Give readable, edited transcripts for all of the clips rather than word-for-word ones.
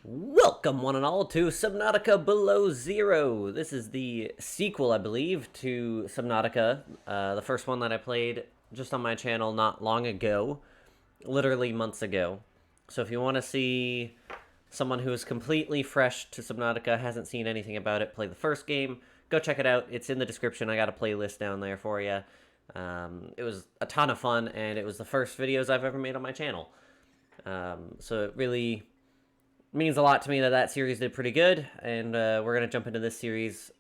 Welcome, one and all, to Subnautica Below Zero. This is the sequel, I believe, to Subnautica, the first one that I played just on my channel not long ago, literally months ago. So if you want to see someone who is completely fresh to Subnautica, hasn't seen anything about it, play the first game, go check it out. It's in the description. I got a playlist down there for you. It was a ton of fun, and it was the first videos I've ever made on my channel. So it really means a lot to me that that series did pretty good, and we're going to jump into this series.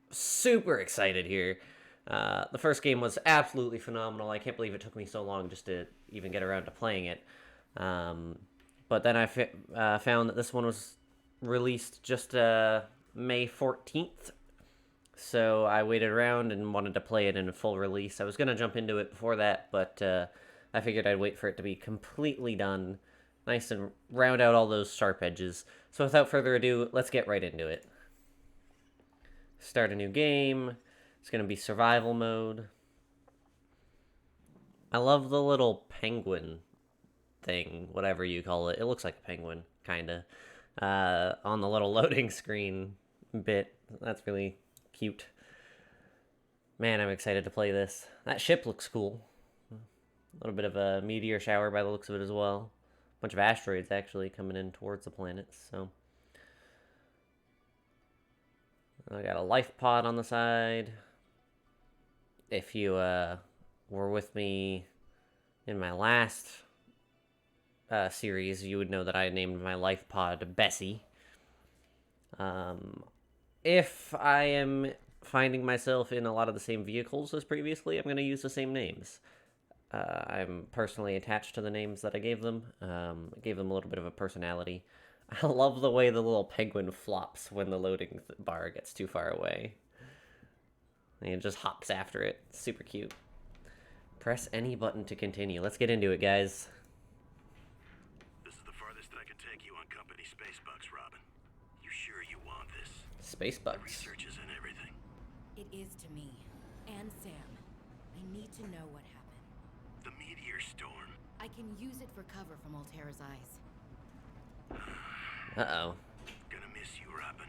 Super excited here. The first game was absolutely phenomenal. I can't believe it took me so long just to even get around to playing it. But then I found that this one was released just May 14th. So I waited around and wanted to play it in a full release. I was going to jump into it before that, but I figured I'd wait for it to be completely done. Nice and round out all those sharp edges. So without further ado, let's get right into it. Start a new game. It's going to be survival mode. I love the little penguin thing, whatever you call it. It looks like a penguin, kind of, on the little loading screen bit. That's really cute. Man, I'm excited to play this. That ship looks cool. A little bit of a meteor shower by the looks of it as well. Bunch of asteroids actually coming in towards the planets. So I got a life pod on the side. If you were with me in my last series, you would know that I named my life pod Bessie. If I am finding myself in a lot of the same vehicles as previously, I'm going to use the same names. I'm personally attached to the names that I gave them. I gave them a little bit of a personality. I love the way the little penguin flops when the loading bar gets too far away. And it just hops after it. It's super cute. Press any button to continue. Let's get into it, guys. This is the farthest I can take you on company space bucks, Robin. You sure you want this? Space The bugs. research is in everything. It is to me, and Sam. I need to know what happened. The meteor storm. I can use it for cover from Altera's eyes. Uh-oh. Gonna miss you, Robin.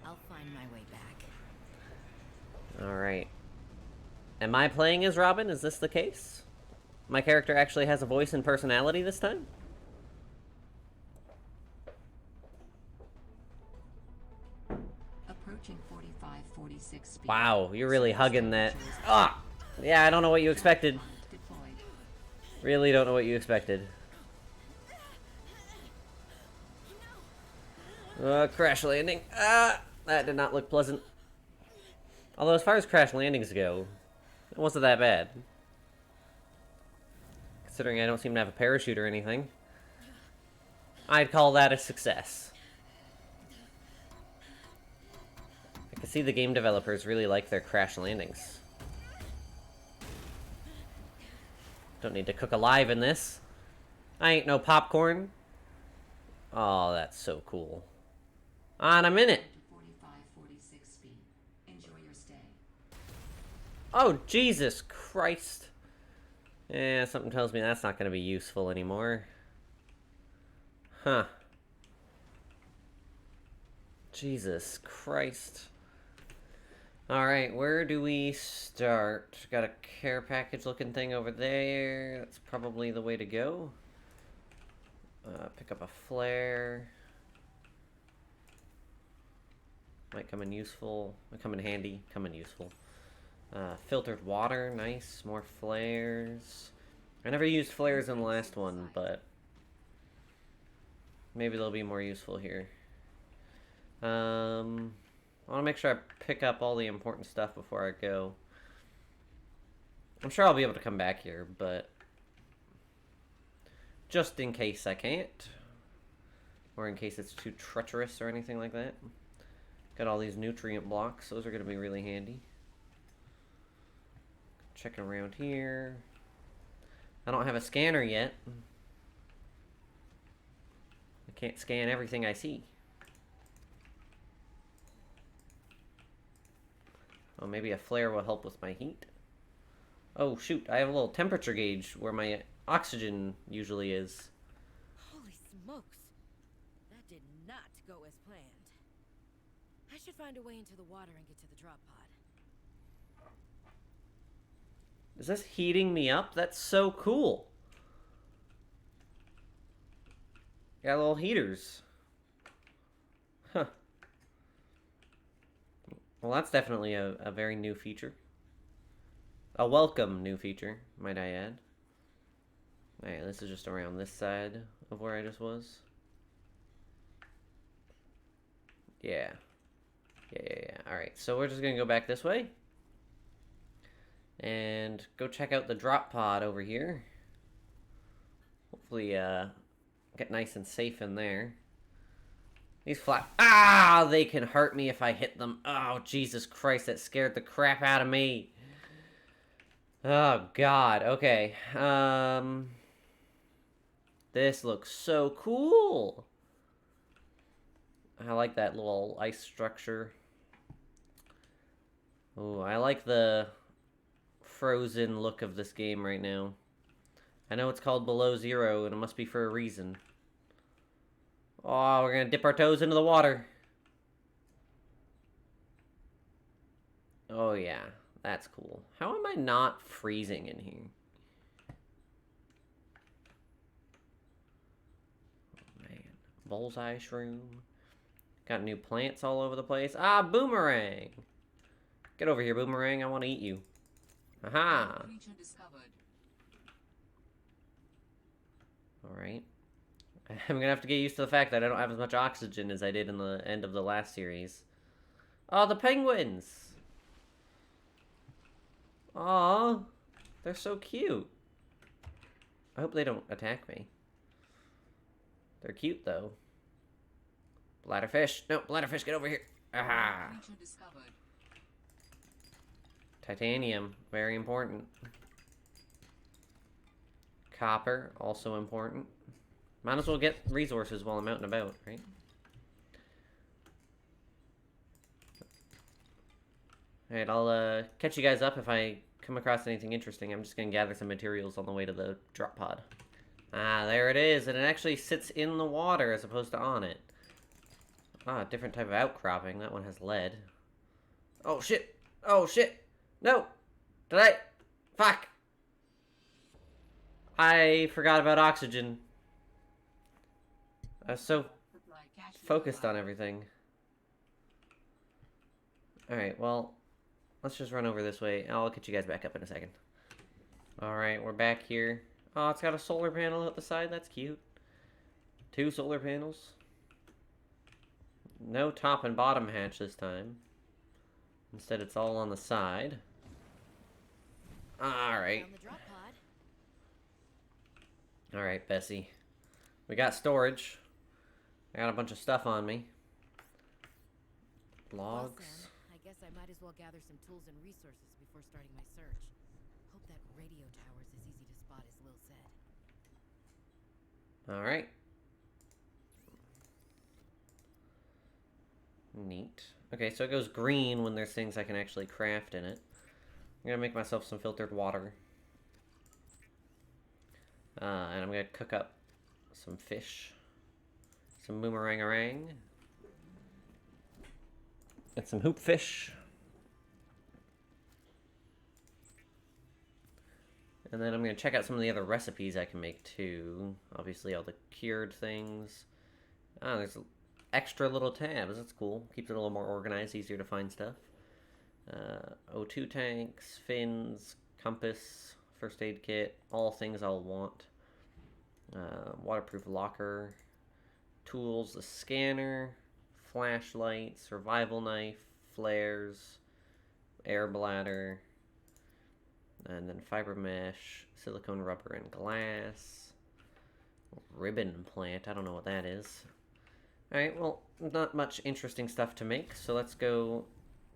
I'll find my way back. Alright. Am I playing as Robin? Is this the case? My character actually has a voice and personality this time? Approaching 45-46 speed. Wow, you're really hugging that. Ah! Yeah, I don't know what you expected. Deployed. Really don't know what you expected. Crash landing. Ah! That did not look pleasant. Although, as far as crash landings go, it wasn't that bad. Considering I don't seem to have a parachute or anything. I'd call that a success. I can see the game developers really like their crash landings. Don't need to cook alive in this. I ain't no popcorn. Oh, that's so cool. And I'm in it. 45-46 speed. Enjoy your stay. Oh, Jesus Christ. Yeah, something tells me that's not going to be useful anymore. Huh. Jesus Christ. Alright, where do we start? Got a care package looking thing over there. That's probably the way to go. Pick up a flare. Might come in useful. Might come in handy. Come in useful. Filtered water, nice. More flares. I never used flares in the last one, but maybe they'll be more useful here. I want to make sure I pick up all the important stuff before I go. I'm sure I'll be able to come back here, but just in case I can't, or in case it's too treacherous or anything like that. Got all these nutrient blocks. Those are going to be really handy. Checking around here. I don't have a scanner yet. I can't scan everything I see. Oh, maybe a flare will help with my heat. Oh, shoot. I have a little temperature gauge where my oxygen usually is. Holy smokes. That did not go as planned. I should find a way into the water and get to the drop pod. Is this heating me up? That's so cool. Got little heaters. Huh. Well, that's definitely a very new feature. A welcome new feature, might I add. Alright, this is just around this side of where I just was. Yeah. Yeah. Alright, so we're just gonna go back this way. And go check out the drop pod over here. Hopefully, get nice and safe in there. These they can hurt me if I hit them. Oh, Jesus Christ, that scared the crap out of me. Oh, God. Okay. This looks so cool. I like that little ice structure. Oh, I like the frozen look of this game right now. I know it's called Below Zero, and it must be for a reason. Oh, we're gonna dip our toes into the water. Oh, yeah. That's cool. How am I not freezing in here? Oh, man. Bullseye shroom. Got new plants all over the place. Ah, boomerang! Get over here, boomerang. I want to eat you. Aha! Creature discovered. Alright. I'm gonna have to get used to the fact that I don't have as much oxygen as I did in the end of the last series. Oh, the penguins! Aw, they're so cute. I hope they don't attack me. They're cute, though. Bladderfish. No, bladderfish, get over here. Aha! Creature discovered. Titanium, very important. Copper, also important. Might as well get resources while I'm out and about, right? Alright, I'll catch you guys up if I come across anything interesting. I'm just gonna gather some materials on the way to the drop pod. Ah, there it is, and it actually sits in the water as opposed to on it. Ah, different type of outcropping. That one has lead. Oh, shit! Oh, shit! No! Did I? Fuck! I forgot about oxygen. I was so focused on everything. Alright, well, let's just run over this way. I'll get you guys back up in a second. Alright, we're back here. Oh, it's got a solar panel at the side. That's cute. 2 solar panels. No top and bottom hatch this time. Instead, it's all on the side. Alright. Found the drop pod. Alright, Bessie. We got storage. I got a bunch of stuff on me. Well, Logs. Sam, I guess I might as well gather some tools and resources before starting my search. Hope that radio tower's as easy to spot as Lil said. Alright. Neat. Okay, so it goes green when there's things I can actually craft in it. I'm gonna make myself some filtered water. And I'm gonna cook up some fish. Some boomerang-a-rang. And some hoop fish. And then I'm gonna check out some of the other recipes I can make too. Obviously all the cured things. Ah, there's extra little tabs. That's cool. Keeps it a little more organized, easier to find stuff. O2 tanks, fins, compass, first aid kit, all things I'll want. Waterproof locker, tools, the scanner, flashlight, survival knife, flares, air bladder, and then fiber mesh, silicone rubber and glass, ribbon plant, I don't know what that is. Alright, well, not much interesting stuff to make, so let's go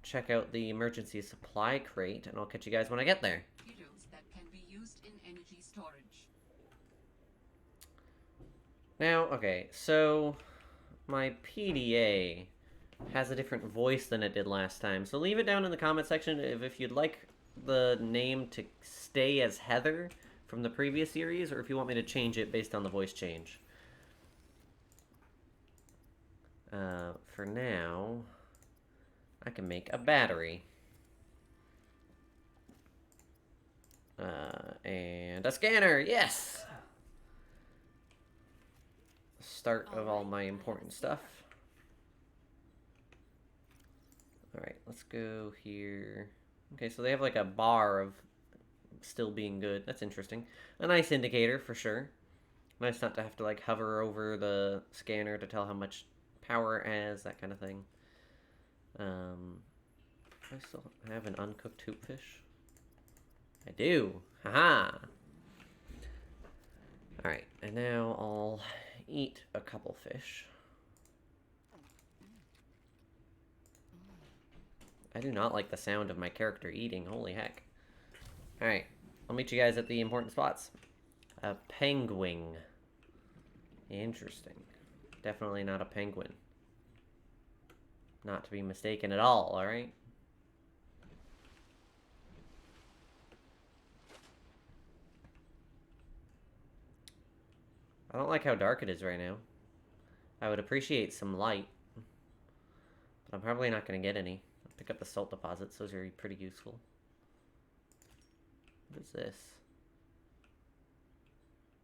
check out the emergency supply crate, and I'll catch you guys when I get there. Materials that can be used in energy storage. Now, okay, so my PDA has a different voice than it did last time, so leave it down in the comment section if you'd like the name to stay as Heather from the previous series, or if you want me to change it based on the voice change. For now, I can make a battery. And a scanner, yes! Start of all my important stuff. Alright, let's go here. Okay, so they have like a bar of still being good. That's interesting. A nice indicator for sure. Nice not to have to like hover over the scanner to tell how much power it has, that kind of thing. I still have an uncooked hoopfish. I do. Haha. Alright, and now I'll eat a couple fish. I do not like the sound of my character eating. Holy heck. Alright, I'll meet you guys at the important spots. A penguin. Interesting. Definitely not a penguin. Not to be mistaken at all, alright? I don't like how dark it is right now. I would appreciate some light. But I'm probably not going to get any. I'll pick up the salt deposits. Those are pretty useful. What is this?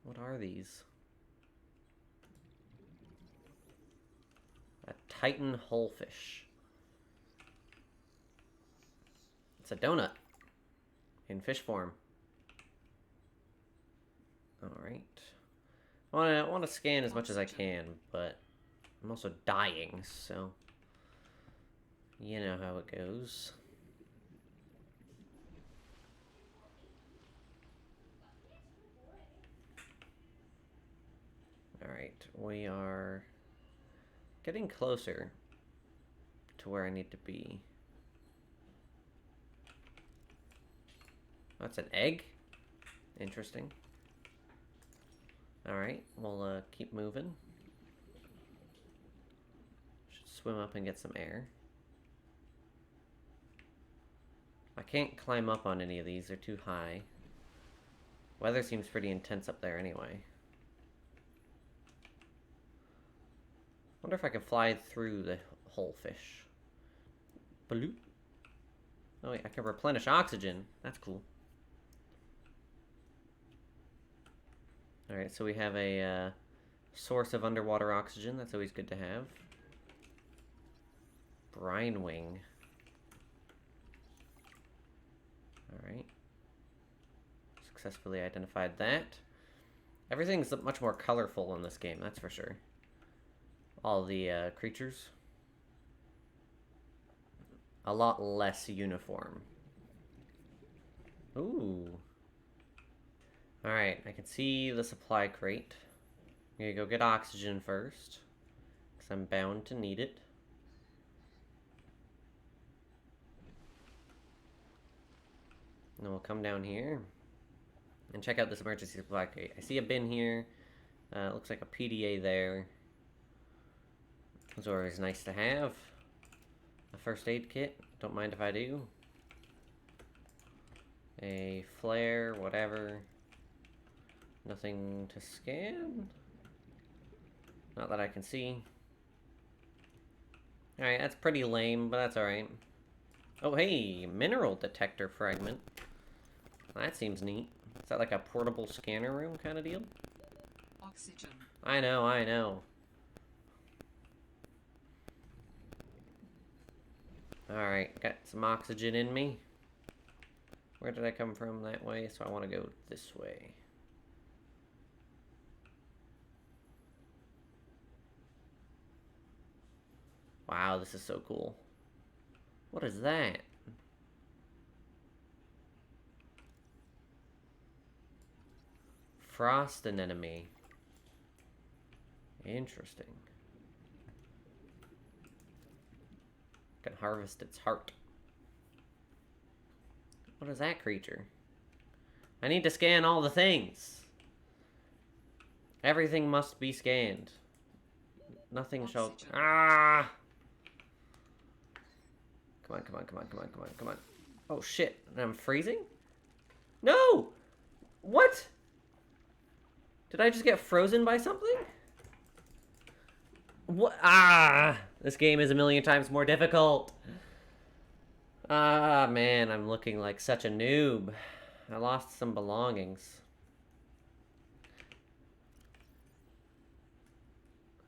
What are these? A Titan hullfish. It's a donut. In fish form. Alright. I want to scan as much as I can, but I'm also dying, so you know how it goes. Alright, we are getting closer to where I need to be. That's an egg? Interesting. Alright, we'll keep moving. Should swim up and get some air. I can't climb up on any of these, they're too high. Weather seems pretty intense up there anyway. Wonder if I can fly through the whole fish. Bloop. Oh wait, I can replenish oxygen. That's cool. Alright, so we have a source of underwater oxygen. That's always good to have. Brine wing. Alright. Successfully identified that. Everything's much more colorful in this game, that's for sure. All the creatures. A lot less uniform. Ooh. Alright, I can see the supply crate. I'm gonna go get oxygen first, because I'm bound to need it. And then we'll come down here and check out this emergency supply crate. I see a bin here. Looks like a PDA there. Those are always nice to have. A first aid kit. Don't mind if I do. A flare, whatever. Nothing to scan. Not that I can see. Alright, that's pretty lame, but that's alright. Oh, hey, mineral detector fragment. That seems neat. Is that like a portable scanner room kind of deal? Oxygen. I know, I know. Alright, got some oxygen in me. Where did I come from? That way, so I want to go this way. Wow, this is so cool. What is that? Frost anemone. Interesting. Can harvest its heart. What is that creature? I need to scan all the things. Everything must be scanned. Nothing shall... Ah! Come on, come on, come on, come on, come on, come on. Oh shit, I'm freezing? No! What? Did I just get frozen by something? What? Ah! This game is a million times more difficult. Ah, man, I'm looking like such a noob. I lost some belongings.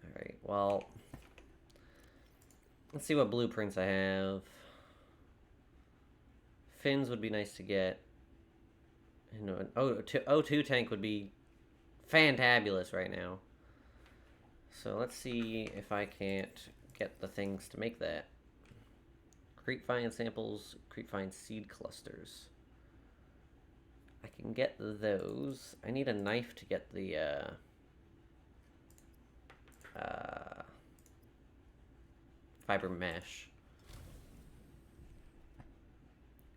Alright, well... let's see what blueprints I have. Fins would be nice to get. And an O2 tank would be fantabulous right now. So let's see if I can't get the things to make that. Creepvine samples, creepvine seed clusters. I can get those. I need a knife to get the fiber mesh.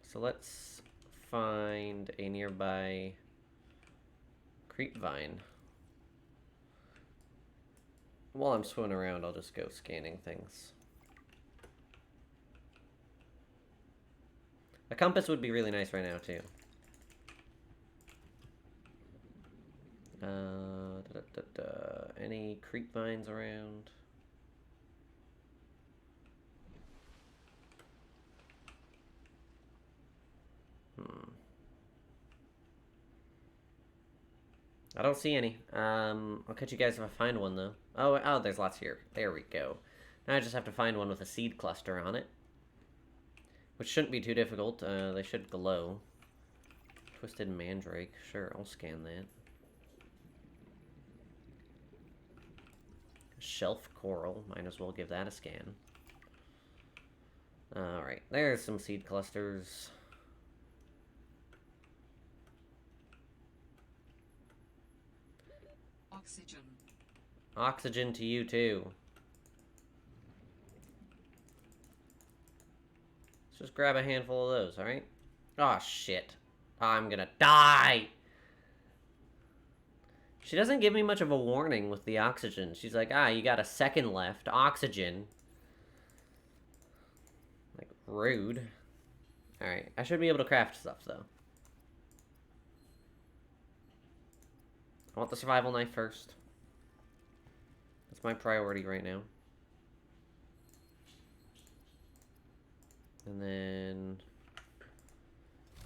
So let's find a nearby creepvine. While I'm swimming around, I'll just go scanning things. A compass would be really nice right now, too. Any creepvines around? I don't see any. I'll catch you guys if I find one, though. Oh, there's lots here. There we go. Now I just have to find one with a seed cluster on it. Which shouldn't be too difficult. They should glow. Twisted mandrake. Sure, I'll scan that. Shelf coral. Might as well give that a scan. Alright, there's some seed clusters. Oxygen. Oxygen to you, too. Let's just grab a handful of those, alright? Oh, shit. I'm gonna die! She doesn't give me much of a warning with the oxygen. She's like, you got a second left. Oxygen. Like, rude. Alright, I should be able to craft stuff, though. I want the survival knife first. That's my priority right now. And then...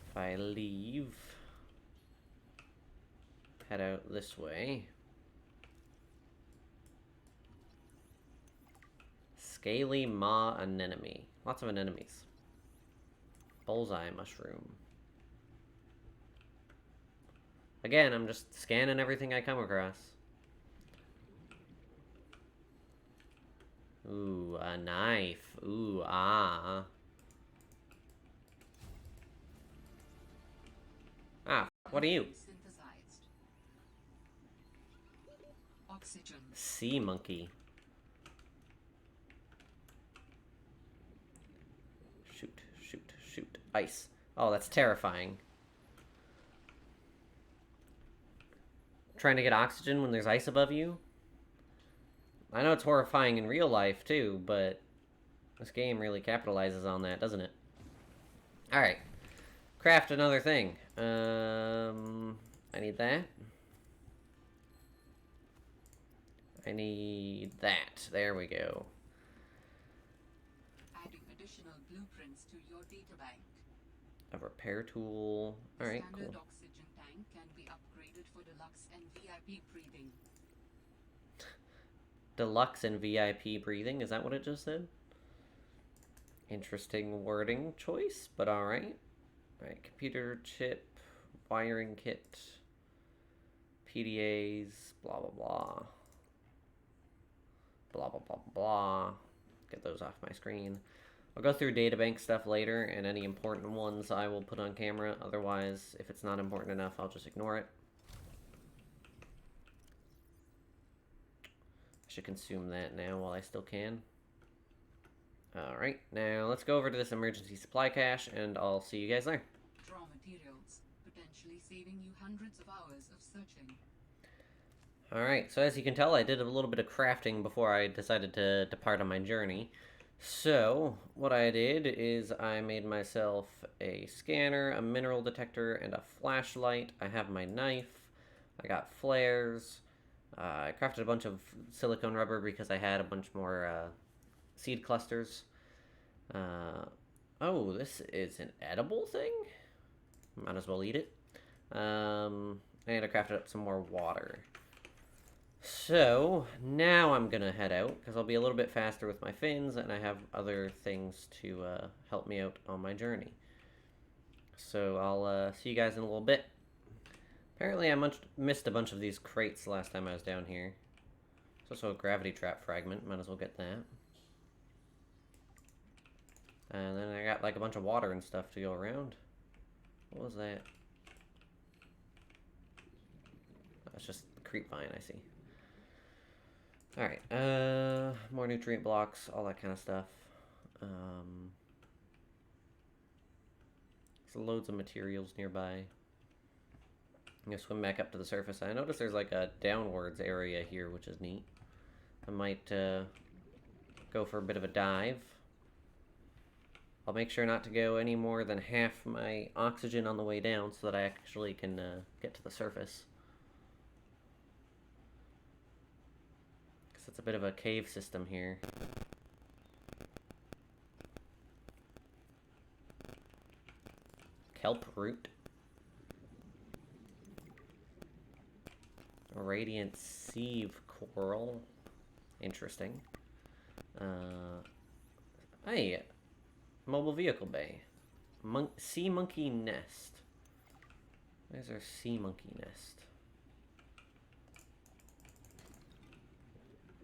if I leave... head out this way. Scaly maw anemone. Lots of anemones. Bullseye mushroom. Again, I'm just scanning everything I come across. Ooh, a knife. Ooh, ah. What are you? Synthesized. Oxygen. Sea monkey. Shoot, shoot, shoot. Ice. Oh, that's terrifying. Trying to get oxygen when there's ice above you? I know it's horrifying in real life, too, but this game really capitalizes on that, doesn't it? Alright. Craft another thing. I need that. I need that. There we go. Adding additional blueprints to your databank. A repair tool. Alright, cool. Standard oxygen tank can be upgraded for deluxe and VIP breathing. Deluxe and VIP breathing. Is that what it just said? Interesting wording choice, but alright. Alright, computer chip, wiring kit, PDAs, blah blah blah. Blah blah blah blah. Get those off my screen. I'll go through databank stuff later, and any important ones I will put on camera. Otherwise, if it's not important enough, I'll just ignore it. I should consume that now while I still can. Alright, now let's go over to this emergency supply cache, and I'll see you guys there. Draw materials, potentially saving you hundreds of hours of searching. Alright, so as you can tell, I did a little bit of crafting before I decided to depart on my journey. So, what I did is I made myself a scanner, a mineral detector, and a flashlight. I have my knife. I got flares. I crafted a bunch of silicone rubber because I had a bunch more seed clusters. Oh, this is an edible thing? Might as well eat it. And I crafted up some more water. So, now I'm gonna head out, because I'll be a little bit faster with my fins, and I have other things to help me out on my journey. So, I'll see you guys in a little bit. Apparently, I missed a bunch of these crates last time I was down here. There's also a gravity trap fragment, might as well get that. And then I got like a bunch of water and stuff to go around. What was that? That's just the creep vine, I see. Alright, more nutrient blocks, all that kind of stuff. There's loads of materials nearby. I'm gonna swim back up to the surface. I noticed there's like a downwards area here, which is neat. I might go for a bit of a dive. I'll make sure not to go any more than half my oxygen on the way down so that I actually can get to the surface. Because it's a bit of a cave system here. Kelp root. A radiant sieve coral. Interesting. Hey, mobile vehicle bay. Sea monkey nest. Where's our sea monkey nest?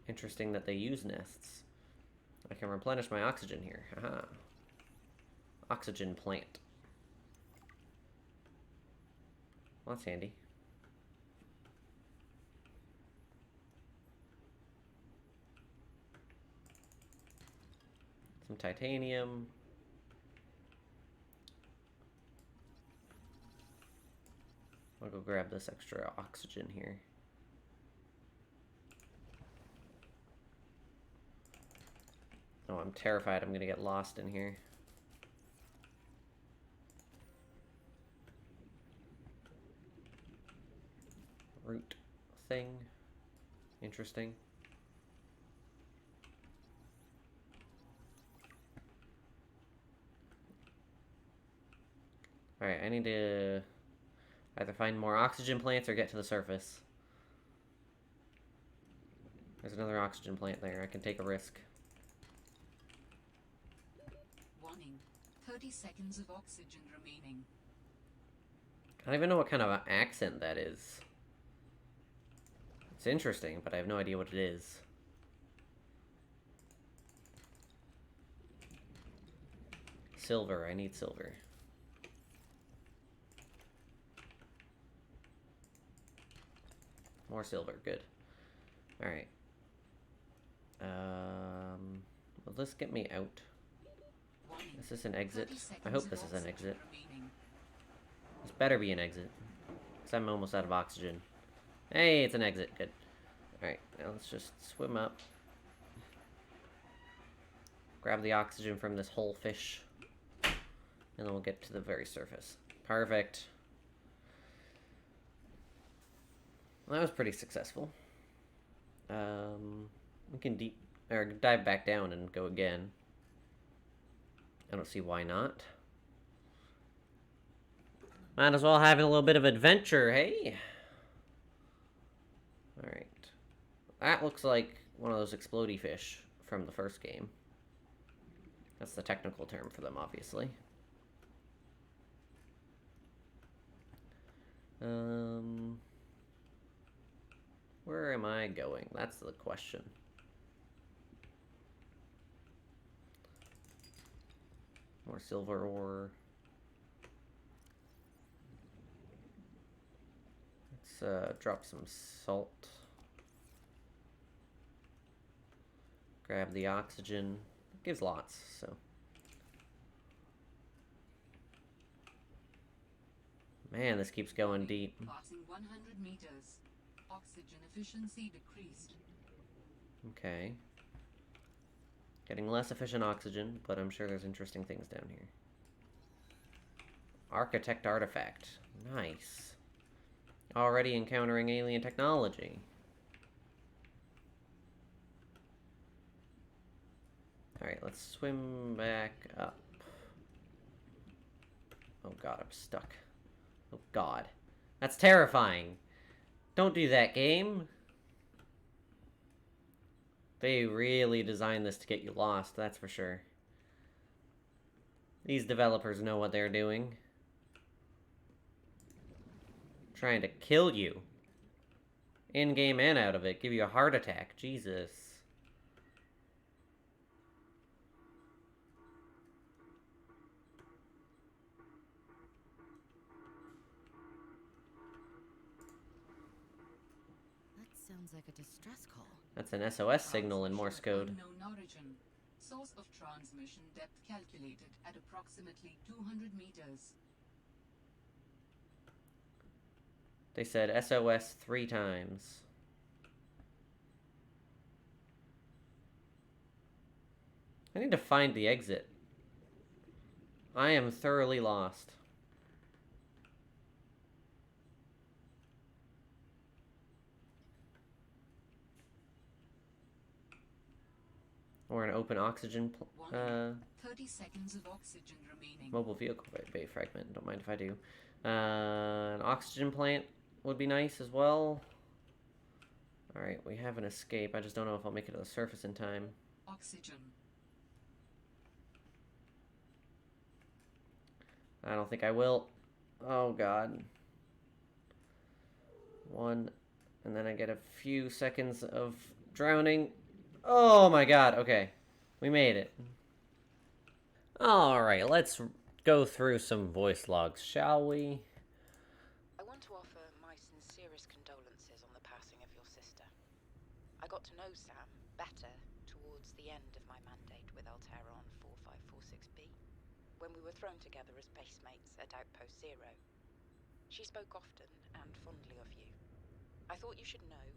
Interesting that they use nests. I can replenish my oxygen here. Haha. Oxygen plant. Well, that's handy. Some titanium. I'll go grab this extra oxygen here. Oh, I'm terrified I'm gonna get lost in here. Root thing. Interesting. Alright, I need to either find more oxygen plants or get to the surface. There's another oxygen plant there. I can take a risk. Warning. 30 seconds of oxygen remaining. I don't even know what kind of accent that is. It's interesting, but I have no idea what it is. Silver. I need silver. More silver. Good. Alright. Will this get me out? Is this an exit? I hope this is an exit. This better be an exit. Because I'm almost out of oxygen. Hey, it's an exit. Good. Alright, now let's just swim up. Grab the oxygen from this whole fish. And then we'll get to the very surface. Perfect. Well, that was pretty successful. We can dive back down and go again. I don't see why not. Might as well have a little bit of adventure, hey? Alright. That looks like one of those explodey fish from the first game. That's the technical term for them, obviously. Where am I going? That's the question. More silver ore. Let's drop some salt. Grab the oxygen. It gives lots, so. Man, this keeps going deep. Passing 100 meters. Oxygen efficiency decreased. Okay. Getting less efficient oxygen, but I'm sure there's interesting things down here. Architect artifact. Nice. Already encountering alien technology. Alright, let's swim back up. Oh god, I'm stuck. Oh god. That's terrifying. Don't do that, game. They really designed this to get you lost, that's for sure. These developers know what they're doing. Trying to kill you. In-game and out of it. Give you a heart attack. Jesus. That sounds like a distress call. That's an SOS signal in Morse code. Unknown origin. Source of transmission depth calculated at approximately 200 meters. They said SOS 3 times. I need to find the exit. I am thoroughly lost. Or an open oxygen 30 seconds of oxygen remaining. mobile vehicle bay fragment. Don't mind if I do. An oxygen plant would be nice as well. Alright, we have an escape. I just don't know if I'll make it to the surface in time. Oxygen. I don't think I will. Oh god. 1, and then I get a few seconds of drowning. Oh my god, okay. We made it. Alright, let's go through some voice logs, shall we? I want to offer my sincerest condolences on the passing of your sister. I got to know Sam better towards the end of my mandate with Altera on 4546B, when we were thrown together as basemates at Outpost Zero. She spoke often and fondly of you. I thought you should know,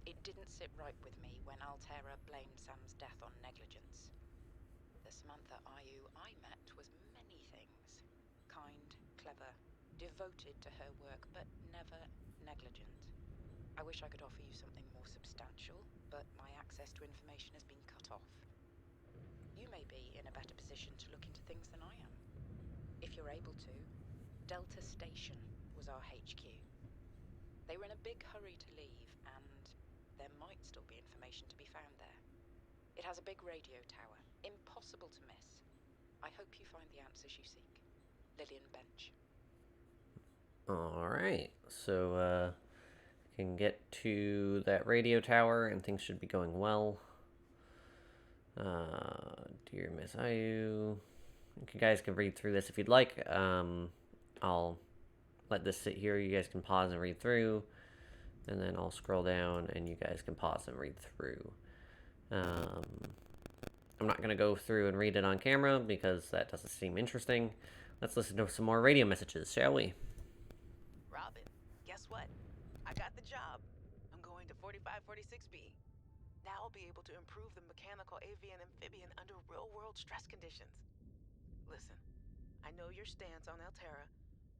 it didn't sit right with me when Altera blamed Sam's death on negligence. The Samantha Ayu I met was many things. Kind, clever, devoted to her work, but never negligent. I wish I could offer you something more substantial, but my access to information has been cut off. You may be in a better position to look into things than I am. If you're able to, Delta Station was our HQ. They were in a big hurry to leave, and there might still be information to be found there. It has a big radio tower, impossible to miss. I hope you find the answers you seek. Lillian Bench. Alright, so can get to that radio tower and things should be going well. Dear Miss Ayu, you guys can read through this if you'd like. I'll let this sit here. You guys can pause and read through, and then I'll scroll down and you guys can pause and read through. I'm not going to go through and read it on camera because that doesn't seem interesting. Let's listen to some more radio messages, shall we? Robin, guess what? I got the job. I'm going to 4546B. Now I'll be able to improve the mechanical avian amphibian under real-world stress conditions. Listen, I know your stance on Altera,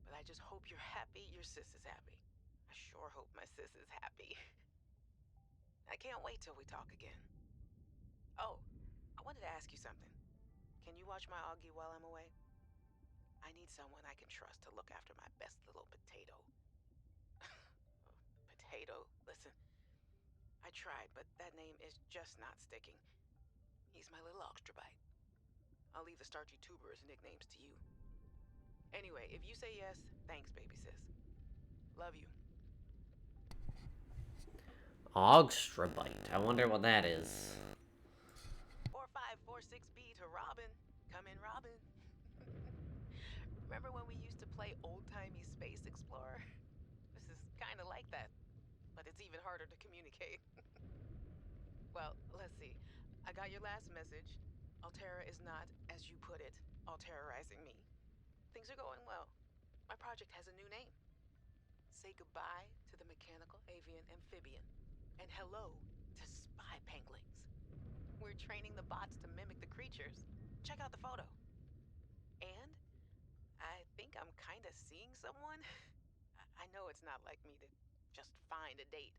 but I just hope you're happy your sis is happy. I sure hope my sis is happy. I can't wait till we talk again. Oh, I wanted to ask you something. Can you watch my Augie while I'm away? I need someone I can trust to look after my best little potato. Potato, listen. I tried, but that name is just not sticking. He's my little oxtrabite. I'll leave the starchy tuber as nicknames to you. Anyway, if you say yes, thanks, baby sis. Love you. Ogstrabite. I wonder what that is. 4546B to Robin. Come in, Robin. Remember when we used to play old-timey Space Explorer? This is kind of like that, but it's even harder to communicate. Well, let's see. I got your last message. Altera is not, as you put it, alterizing me. Things are going well. My project has a new name. Say goodbye to the mechanical avian amphibian, and hello to spy penguins. We're training the bots to mimic the creatures. Check out the photo. And I think I'm kind of seeing someone. I know it's not like me to just find a date,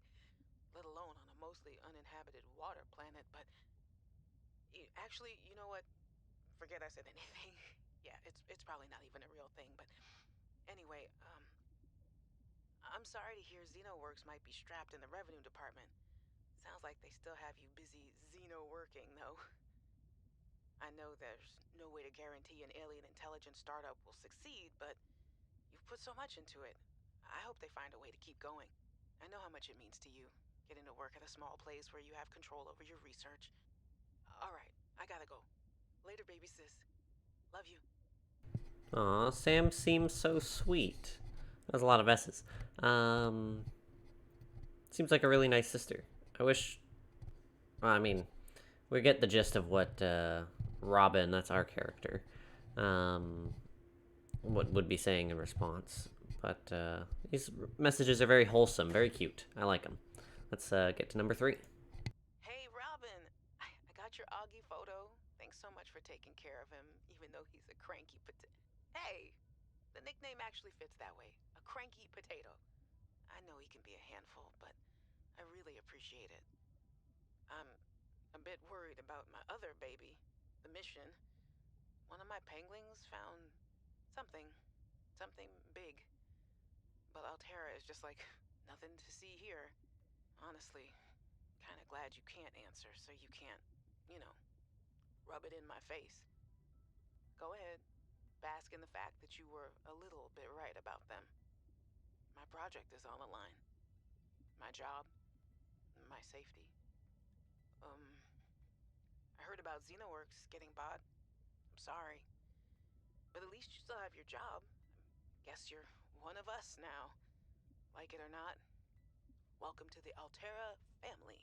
let alone on a mostly uninhabited water planet, but Actually, you know what? Forget I said anything. Yeah, it's probably not even a real thing, but anyway, I'm sorry to hear XenoWorks might be strapped in the revenue department. Sounds like they still have you busy Xeno working, though. I know there's no way to guarantee an alien intelligence startup will succeed, but you've put so much into it. I hope they find a way to keep going. I know how much it means to you, getting to work at a small place where you have control over your research. All right, I gotta go. Later, baby sis. Love you. Aw, Sam seems so sweet. That's a lot of S's. Seems like a really nice sister. I wish. Well, I mean, we get the gist of what Robin, that's our character, what would be saying in response. But these messages are very wholesome, very cute. I like them. Let's get to number 3. Hey, Robin. I got your Augie photo. Thanks so much for taking care of him, even though he's a cranky Hey, the nickname actually fits that way. A cranky potato. I know he can be a handful, but I really appreciate it. I'm a bit worried about my other baby, the mission. One of my penguins found something. Something big. But Altera is just like, nothing to see here. Honestly, kinda glad you can't answer, so you can't, you know, rub it in my face. Go ahead, bask in the fact that you were a little bit right about them. My project is on the line. My job, my safety. I heard about XenoWorks getting bought. I'm sorry. But at least you still have your job. Guess you're one of us now. Like it or not, welcome to the Altera family.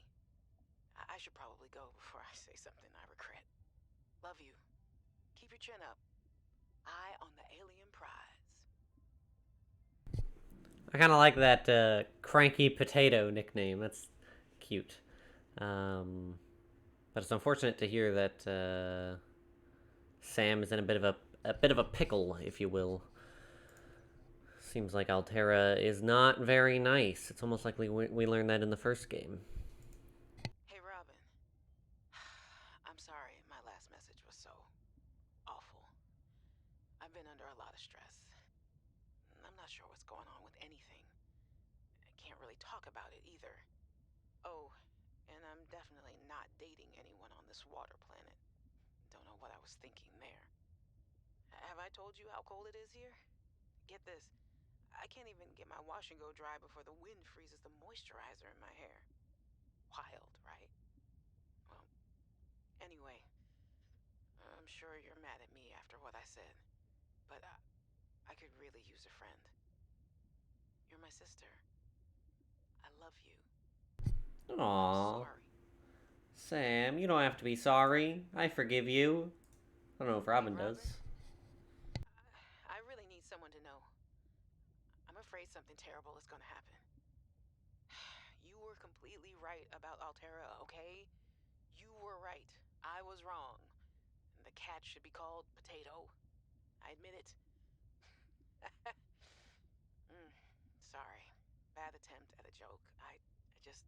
I should probably go before I say something I regret. Love you. Keep your chin up. Eye on the alien prize. I kind of like that cranky potato nickname. That's cute. But it's unfortunate to hear that Sam is in a bit of a pickle, if you will. Seems like Altera is not very nice. It's almost like we learned that in the first game. Hey, Robin. I'm sorry my last message was so awful. I've been under a lot of stress. I'm not sure what's going on with anything. I can't really talk about it either. Oh, and I'm definitely not dating anyone on this water planet. Don't know what I was thinking there. Have I told you how cold it is here? Get this. I can't even get my wash and go dry before the wind freezes the moisturizer in my hair. Wild, right? Well, anyway, I'm sure you're mad at me after what I said, but I could really use a friend. You're my sister. I love you. I'm Aww. sorry. Sam, you don't have to be sorry. I forgive you. I don't know if Hey, Robin Robin. does. I really need someone to know. I'm afraid something terrible is gonna happen. You were completely right about Altera, okay? You were right. I was wrong. The cat should be called Potato. I admit it. Sorry. Bad attempt at a joke. I just...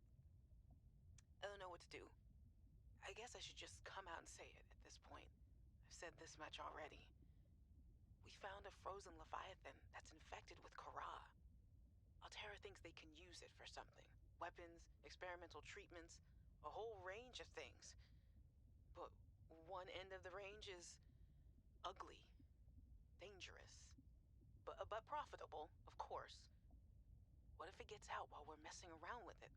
I don't know what to do. I guess I should just come out and say it at this point. I've said this much already. We found a frozen leviathan that's infected with Kara. Altera thinks they can use it for something. Weapons, experimental treatments, a whole range of things. But one end of the range is ugly, dangerous, but profitable, of course. What if it gets out while we're messing around with it?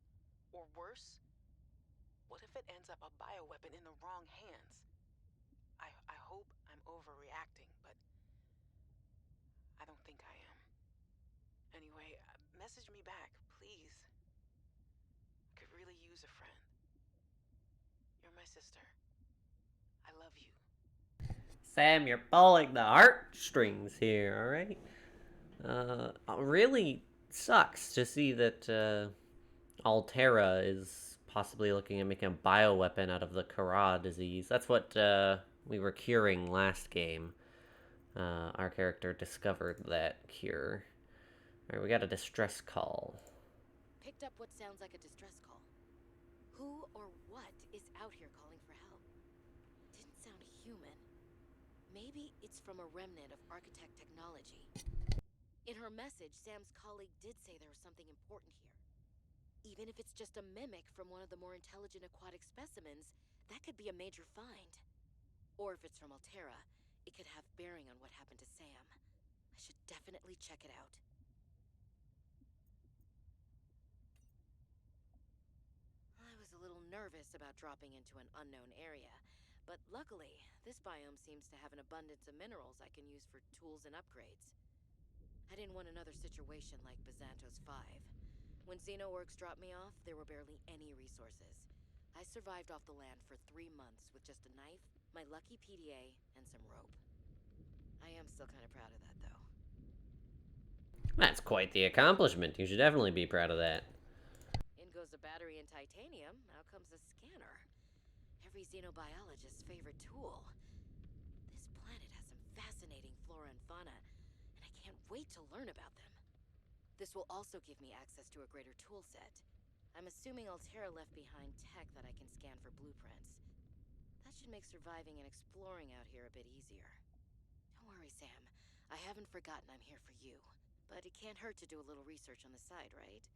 Or worse, what if it ends up a bioweapon in the wrong hands? I hope I'm overreacting, but I don't think I am. Anyway, message me back, please. I could really use a friend. You're my sister. I love you. Sam, you're pulling the heartstrings here, alright? Really sucks to see that Altera is possibly looking at making a bioweapon out of the Kara disease. That's what we were curing last game. Our character discovered that cure. Alright, we got a distress call. Picked up what sounds like a distress call. Who or what is out here calling for help? human. Maybe it's from a remnant of architect technology. In her message, Sam's colleague did say there was something important here. Even if it's just a mimic from one of the more intelligent aquatic specimens, that could be a major find. Or if it's from Altera, it could have bearing on what happened to Sam. I should definitely check it out. I was a little nervous about dropping into an unknown area, but luckily, this biome seems to have an abundance of minerals I can use for tools and upgrades. I didn't want another situation like Bazantos 5. When Xenoworks dropped me off, there were barely any resources. I survived off the land for 3 months with just a knife, my lucky PDA, and some rope. I am still kind of proud of that, though. That's quite the accomplishment. You should definitely be proud of that. In goes a battery and titanium, out comes a scanner. Every xenobiologist's favorite tool. This planet has some fascinating flora and fauna, and I can't wait to learn about them. This will also give me access to a greater tool set. I'm assuming Altera left behind tech that I can scan for blueprints. That should make surviving and exploring out here a bit easier. Don't worry, Sam. I haven't forgotten I'm here for you. But it can't hurt to do a little research on the side, right?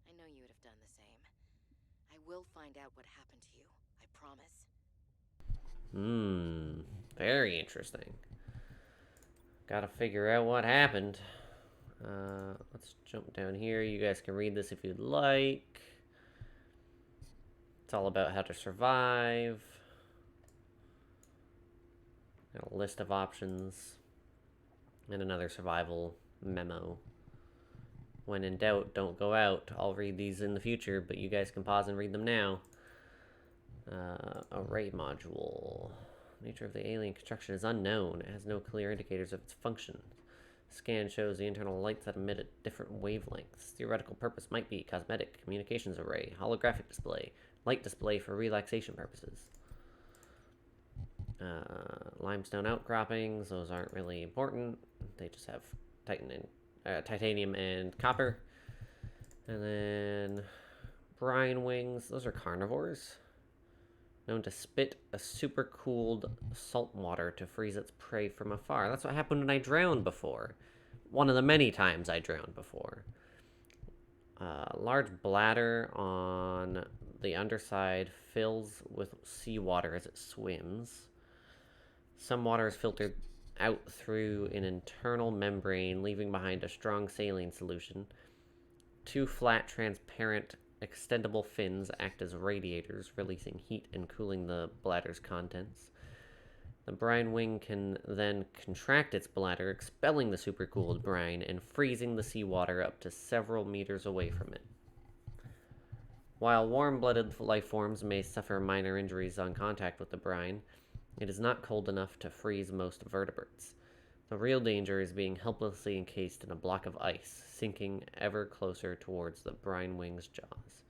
I know you would have done the same. I will find out what happened to you. I promise. Very interesting. Gotta figure out what happened. Let's jump down here. You guys can read this if you'd like. It's all about how to survive. Got a list of options. And another survival memo. When in doubt, don't go out. I'll read these in the future, but you guys can pause and read them now. Array module. Nature of the alien construction is unknown. It has no clear indicators of its function. Scan shows the internal lights that emit at different wavelengths. Theoretical purpose might be cosmetic, communications array, holographic display, light display for relaxation purposes. Limestone outcroppings, those aren't really important. They just have titanium and copper. And then brine wings, those are carnivores. Known to spit a super-cooled salt water to freeze its prey from afar. That's what happened when I drowned before. One of the many times I drowned before. Large bladder on the underside fills with seawater as it swims. Some water is filtered out through an internal membrane, leaving behind a strong saline solution. 2 flat, transparent, extendable fins act as radiators, releasing heat and cooling the bladder's contents. The brine wing can then contract its bladder, expelling the supercooled brine and freezing the seawater up to several meters away from it. While warm-blooded life forms may suffer minor injuries on contact with the brine, it is not cold enough to freeze most vertebrates. The real danger is being helplessly encased in a block of ice, sinking ever closer towards the brine wing's jaws.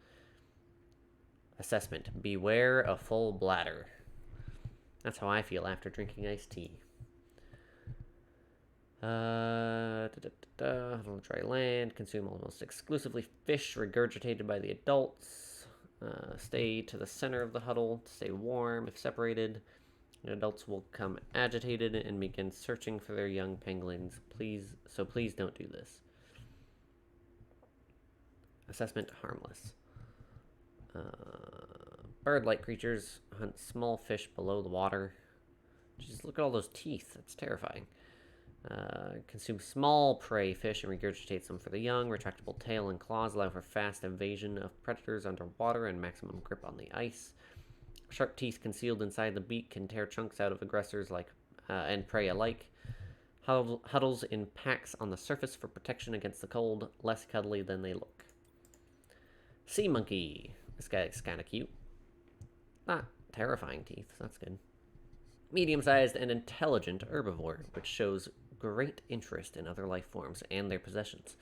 Assessment: beware a full bladder. That's how I feel after drinking iced tea. Dry land, consume almost exclusively fish regurgitated by the adults. Stay to the center of the huddle to stay warm if separated. The adults will become agitated and begin searching for their young penguins. Please don't do this. Assessment: harmless. Bird-like creatures hunt small fish below the water. Just look at all those teeth. That's terrifying. Consume small prey fish and regurgitate them for the young. Retractable tail and claws allow for fast evasion of predators underwater and maximum grip on the ice. Sharp teeth concealed inside the beak can tear chunks out of aggressors and prey alike. Huddles in packs on the surface for protection against the cold, less cuddly than they look. Sea monkey. This guy's kind of cute. Not terrifying teeth, so that's good. Medium-sized and intelligent herbivore, which shows great interest in other life forms and their possessions.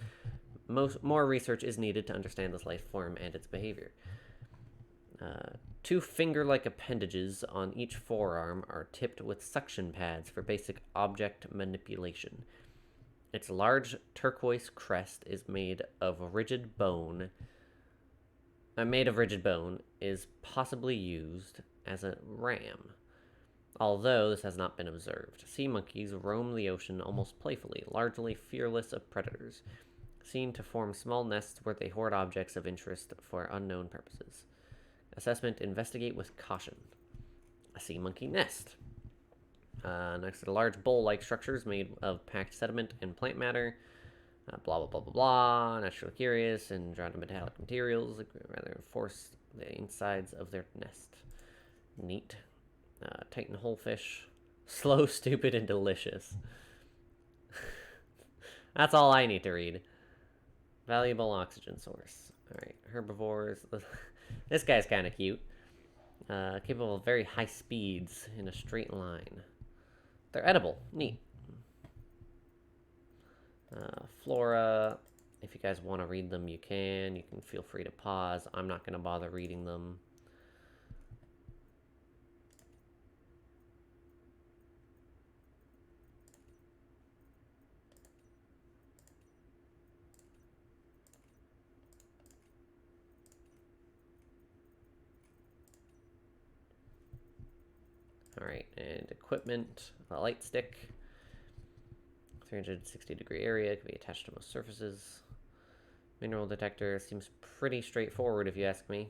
More research is needed to understand this life form and its behavior. 2 finger-like appendages on each forearm are tipped with suction pads for basic object manipulation. Its large turquoise crest is made of rigid bone, is possibly used as a ram. although this has not been observed. Sea monkeys roam the ocean almost playfully, largely fearless of predators, seen to form small nests where they hoard objects of interest for unknown purposes. Assessment: investigate with caution. A sea monkey nest. Next to the large bowl-like structures made of packed sediment and plant matter. Blah, blah, blah, blah, blah. Naturally curious and drawn to metallic materials, rather force the insides of their nest. Neat. Titan holefish. Slow, stupid, and delicious. That's all I need to read. Valuable oxygen source. Alright, herbivores. This guy's kind of cute. Capable of very high speeds in a straight line. They're edible. Neat. Flora. If you guys want to read them, you can. You can feel free to pause. I'm not going to bother reading them. Alright, and equipment, a light stick, 360-degree area, can be attached to most surfaces. Mineral detector seems pretty straightforward if you ask me.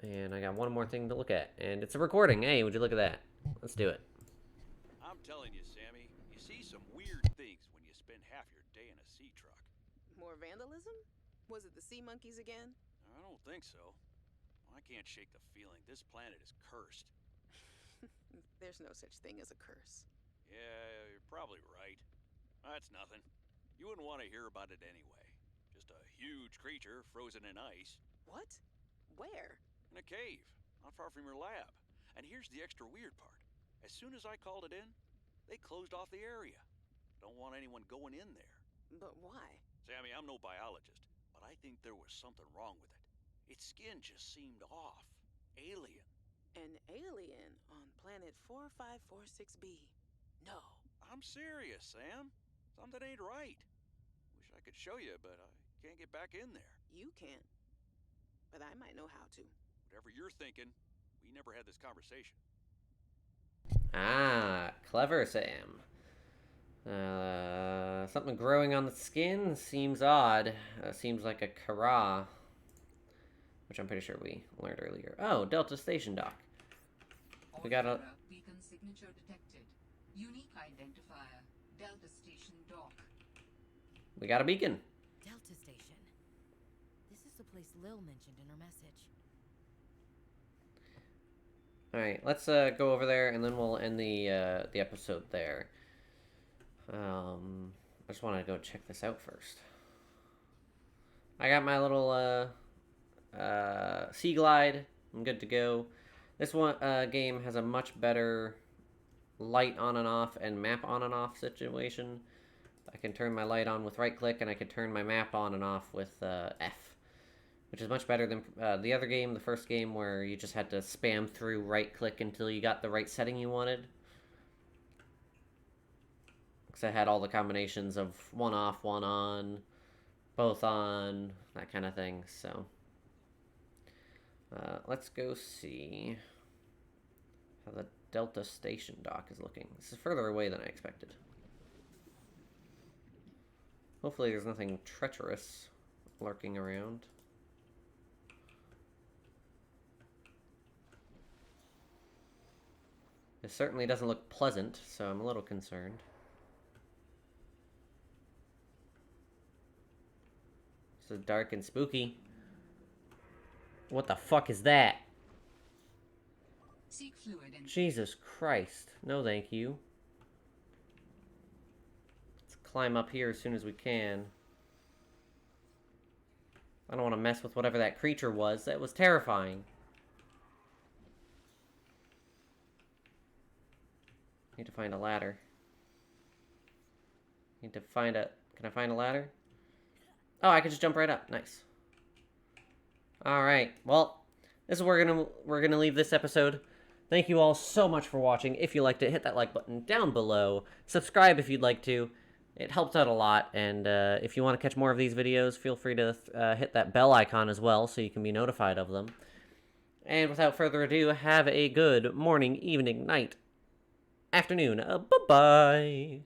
And I got one more thing to look at, and it's a recording. Hey, would you look at that? Let's do it. I'm telling you, Sammy, you see some weird things when you spend half your day in a sea truck. More vandalism? Was it the sea monkeys again? I don't think so. I can't shake the feeling this planet is cursed. There's no such thing as a curse. Yeah, you're probably right. That's nothing. You wouldn't want to hear about it anyway. Just a huge creature frozen in ice. What? Where? In a cave, not far from your lab. And here's the extra weird part. As soon as I called it in, they closed off the area. Don't want anyone going in there. But why? Sammy, I'm no biologist, but I think there was something wrong with it. Its skin just seemed off. Alien. An alien on planet 4546b. No. I'm serious, Sam. Something ain't right. Wish I could show you, but I can't get back in there. You can't. But I might know how to. Whatever you're thinking, we never had this conversation. Ah, clever, Sam. Something growing on the skin seems odd. Seems like a Kara, which I'm pretty sure we learned earlier. Oh, Delta Station Dock. We got a... Beacon signature detected. Unique identifier. Delta Station Dock. We got a beacon. Delta Station. This is the place Lil mentioned in her message. Alright, let's go over there, and then we'll end the episode there. I just want to go check this out first. I got my little Sea Glide. I'm good to go. This one game has a much better light on and off and map on and off situation. I can turn my light on with right click, and I can turn my map on and off with F, which is much better than the other game, the first game, where you just had to spam through right click until you got the right setting you wanted. Because I had all the combinations of one off, one on, both on, that kind of thing, so... let's go see how the Delta Station Dock is looking. This is further away than I expected. Hopefully there's nothing treacherous lurking around. It certainly doesn't look pleasant, so I'm a little concerned. This is dark and spooky. What the fuck is that? Seek fluid and Jesus Christ. No thank you. Let's climb up here as soon as we can. I don't want to mess with whatever that creature was. That was terrifying. Need to find a ladder. Need to find a... Can I find a ladder? Oh, I can just jump right up. Nice. Alright, well, this is where we're gonna leave this episode. Thank you all so much for watching. If you liked it, hit that like button down below. Subscribe if you'd like to. It helps out a lot, and if you want to catch more of these videos, feel free to hit that bell icon as well so you can be notified of them. And without further ado, have a good morning, evening, night, afternoon. Bye-bye.